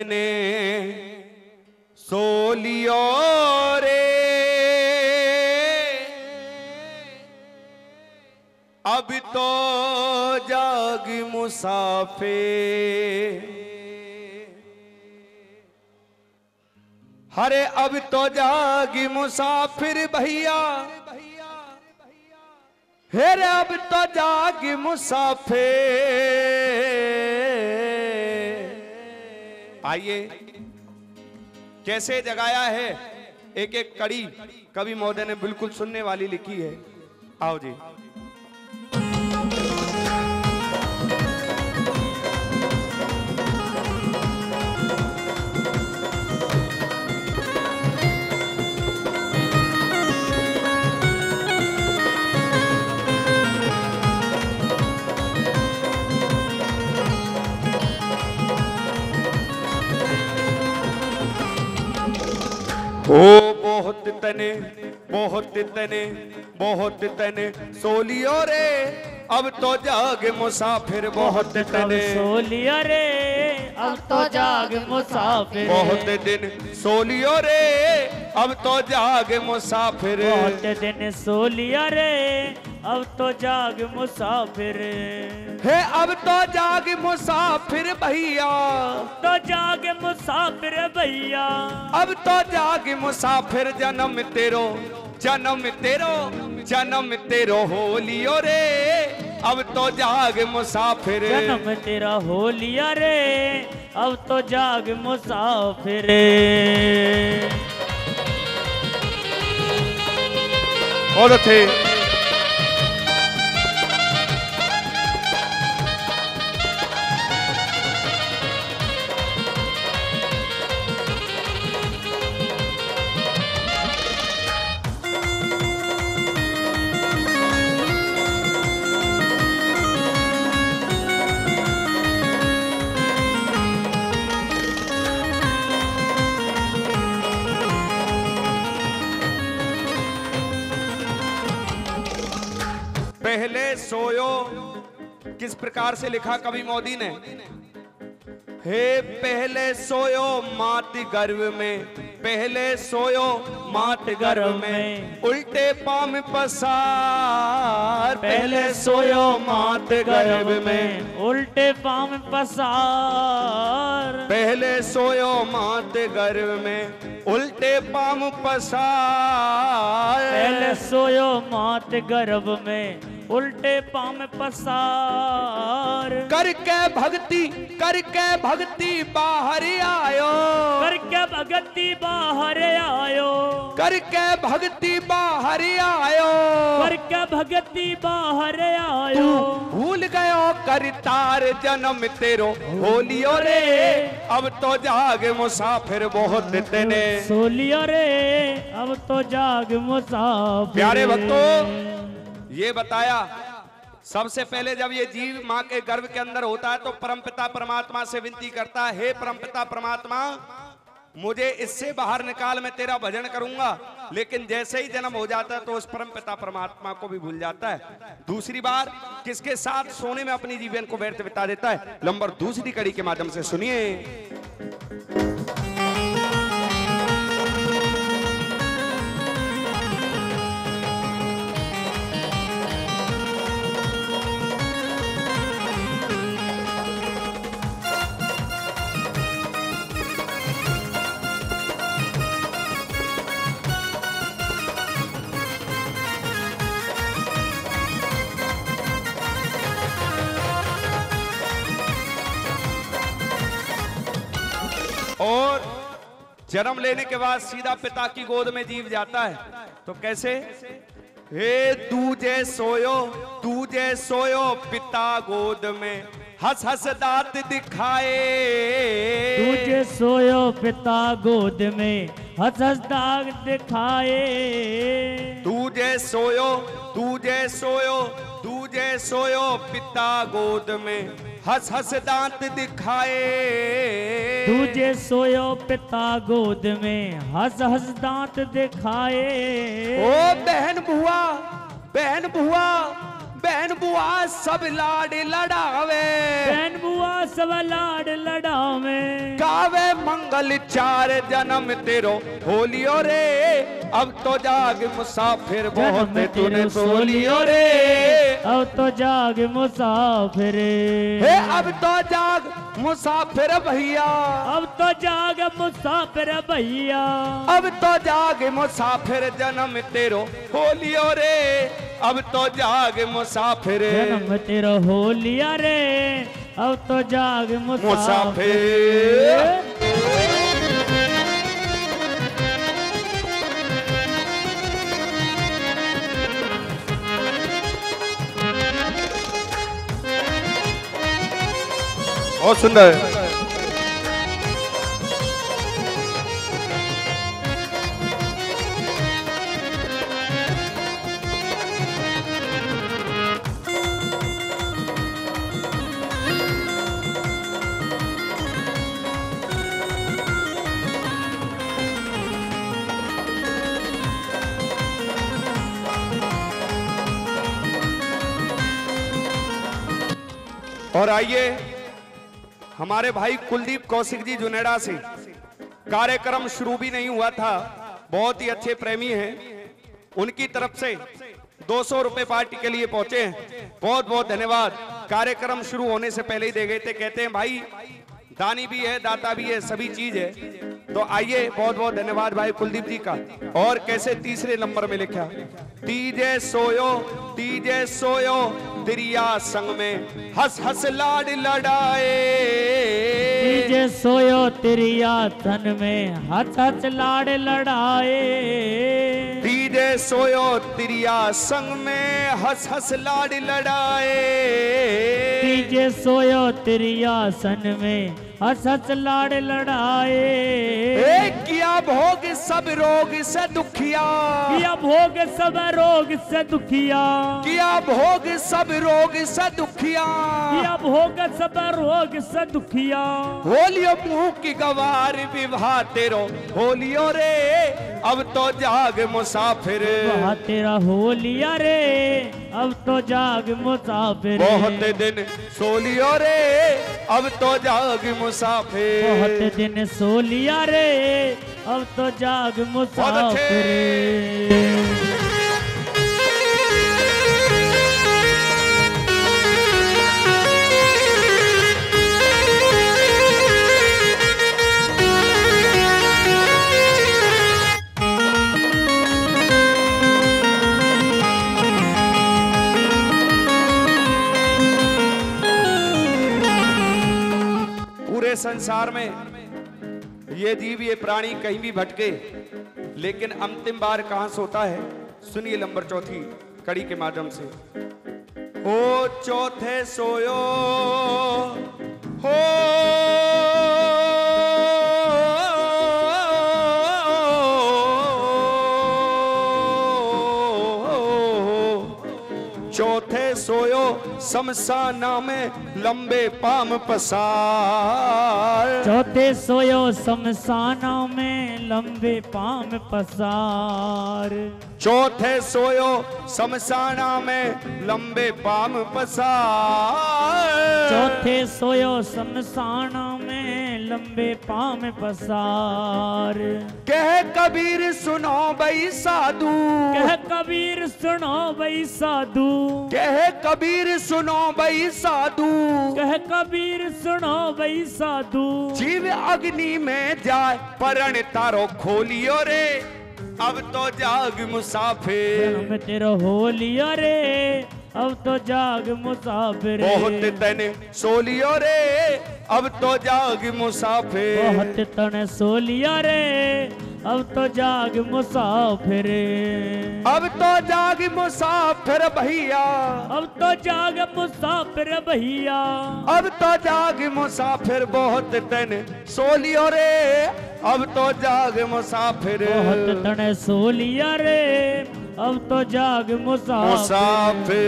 ने सो लियो रे, अब तो जाग मुसाफिर। हरे अब तो जाग मुसाफिर भैया, हेरे अब तो जाग मुसाफिर। आइए कैसे जगाया है, एक एक कड़ी कवि महोदय ने बिल्कुल सुनने वाली लिखी है। आओ जी। ओ बहुत तने बहुत तने बहुत तने सो लियो रे, अब तो जाग मुसाफिर। बहुत तने सो लिया रे, अब तो जाग मुसाफिर। बहुत दिन सो लियो रे, अब तो जाग मुसाफिर। बहुत दिन सो लिया रे, अब तो जाग मुसाफिर। है अब तो जाग मुसाफिर भैया, तो जाग मुसाफिर भैया, अब तो जाग मुसाफिर। जन्म तेरो जन्म तेरो जन्म तेरो हो लियो रे, अब तो जाग मुसाफिर। जन्म तेरा हो लिया रे, अब तो जाग मुसाफिर। और थे पहले सोयो, किस प्रकार से लिखा कवि मोदी ने। हे पहले सोयो मात गर्भ में, पहले सोयो मात गर्भ में, उल्टे पाँव में पसार। पहले सोयो मात गर्भ में, उल्टे पाँव में पसार। पहले सोयो मात गर्भ में, उल्टे पाँव पसार। पहले सोयो मात गर्भ में, उल्टे पाँव में पसार। करके भक्ति बाहर आयो, करके भगती बाहर आयो, करके भक्ति बाहर आयो। करके भगती बाहर आयो। तू भूल गयो करतार, जन्म तेरो हो लियो रे, अब तो जाग मुसाफिर। बहुत तेने सो लिया रे, अब तो जाग मुसाफिर। प्यारे भक्तों, ये बताया सबसे पहले जब ये जीव माँ के गर्भ के अंदर होता है तो परमपिता परमात्मा से विनती करता है, हे परमपिता परमात्मा मुझे इससे बाहर निकाल, मैं तेरा भजन करूंगा। लेकिन जैसे ही जन्म हो जाता है तो उस परमपिता परमात्मा को भी भूल जाता है। दूसरी बार किसके साथ सोने में अपनी जीवन को व्यर्थ बिता देता है। नंबर दूसरी कड़ी के माध्यम से सुनिए। और जन्म लेने के बाद सीधा पिता की गोद में जीव जाता है। तो कैसे? हे दूजे सोयो पिता गोद में, हंस हंस दांत दिखाए। दूजे सोयो पिता गोद में, हंस हंस दांत दिखाए। दूजे सोयो पिता गोद में, हंस हंस दांत दिखाए। दूजे सोयो पिता गोद में, हंस हंस दांत दिखाए। ओ बहन बुआ बहन बुआ सब लाड लड़ावे, बहन बुआ सब लाड लड़ावे, गावे मंगल चार जन्म तेरो होलियो रे, अब तो जाग मुसाफिर बहुत तूने बोलियो रे, अब तो जाग मुसाफिर, हे अब तो जाग मुसाफिर भैया, अब तो जाग मुसाफिर भैया, अब तो जाग मुसाफिर जन्म तेरो होलियो रे, अब तो जाग मुसाफिर, जन्म तेरो होलिया रे, अब तो जाग मुसाफिर। बहुत सुंदर। और आइए हमारे भाई कुलदीप कौशिक जी जुनेडा से, कार्यक्रम शुरू भी नहीं हुआ था, बहुत ही अच्छे प्रेमी हैं, उनकी तरफ से 200 रुपए पार्टी के लिए पहुंचे हैं, बहुत बहुत धन्यवाद। कार्यक्रम शुरू होने से पहले ही दे गए थे, कहते हैं भाई दानी भी है दाता भी है सभी चीज है, तो आइए बहुत बहुत धन्यवाद भाई कुलदीप जी का। और कैसे तीसरे नंबर में लिखा, तीजे सोयो तिरिया संग में हंस हंस लाड लड़ाए, तीजे सोयो तिरिया तन में हंस हंस लाड लड़ाए, तीजे सोयो तिरिया संग में हंस हंस लाड लड़ाए, तीजे सोयो तिरिया सन में हंस हंस लाड लड़ाए, किया भोग सब रोग से दुखिया, किया भोग सब रोग से दुखिया, किया भोग सब रोग से दुखिया, किया भोग सब रोग से दुखिया, होलियो मुंह की गवार विवाह तेरो होलियो रे, अब तो जाग मुसाफिर, वहाँ तेरा होलिया रे, अब तो जाग मुसाफिर, बहुत दिन सोलियो रे, अब तो जाग मुसाफिर, बहुत दिन सोलिया रे, अब तो जाग मुसाफिर। पूरे संसार में ये जीव ये प्राणी कहीं भी भटके, लेकिन अंतिम बार कहां सोता है, सुनिए नंबर चौथी कड़ी के माध्यम से। ओ चौथे सोयो हो चौथे सोयो शमशाना में लंबे पाम पसार, चौथे सोयो शमशाना में लंबे पाम पसार, चौथे सोयो शमशाना में लंबे पाम पसार, चौथे सोयो शमशाना में लंबे पाम पसार, कह कबीर सुनो भाई साधु, कह कबीर सुनो भाई साधु, कह कबीर सुनो भाई साधु, कह कबीर सुनो भाई साधु, जीव अग्नि में जाए परण तारो खोलियो रे, अब तो जाग मुसाफिर, जन्म तेरा होलिया रे, अब तो जाग मुसाफिर, बहुत तन सोलियो रे, अब तो जाग मुसाफिर, बहुत तन सोलिया रे, अब तो जाग मुसाफिर, अब तो जाग मुसाफिर भैया, अब तो जाग मुसाफिर भैया, अब तो जाग मुसाफिर, बहुत तन सोलियो रे, अब तो जाग मुसाफिर, बहुत तन सोलिया रे, अब तो जाग मुसाफिर। मुसाफिर।